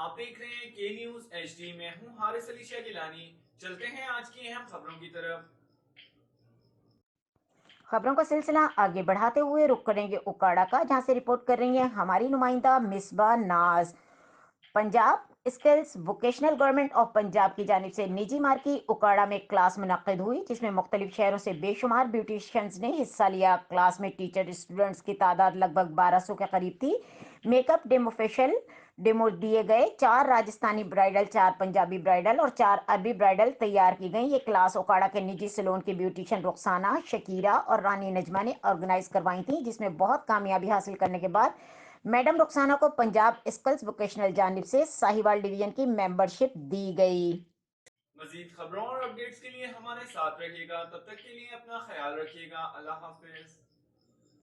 آپ دیکھ رہے ہیں کے نیوز ایچ ڈی میں ہوں حارث علی شاہ گیلانی۔ چلتے ہیں آج کی اہم خبروں کی طرف۔ خبروں کا سلسلہ آگے بڑھاتے ہوئے رخ کریں گے اکاڑا کا، جہاں سے رپورٹ کر رہی ہیں ہماری نمائندہ Misbah Naz. Punjab skills vocational government of Punjab کی جانب سے نجی مارکی اکاڑا میں کلاس منعقد ہوئی، جس میں مختلف شہروں سے بے شمار بیوٹیشینز نے حصہ لیا۔ کلاس میں ٹیچر اسٹوڈنٹس کی تعداد لگ بھگ 1200 کے قریب تھی۔ Make up demo facial demo دیے گئے، 4 راجستھانی برائڈل، 4 پنجابی برائڈل اور 4 عربی برائڈل تیار کی گئیں۔ یہ کلاس اوکاڑا کے نجی سیلون کی بیوٹیشین رخسانہ، شکیرہ اور رانی نجمہ نے آرگنائز کروائی تھیں، جس میں بہت کامیابی حاصل کرنے کے بعد میڈم رخسانہ کو پنجاب اسکلز ووکیشنل جانب سے ساہیوال ڈویژن کی ممبرشپ دی گئی۔ مزید خبروں اور اپڈیٹس کے لیے ہمارے ساتھ رہیے گا، تب تک کے لیے اپنا خیال رکھیے گا۔ اللہ حافظ۔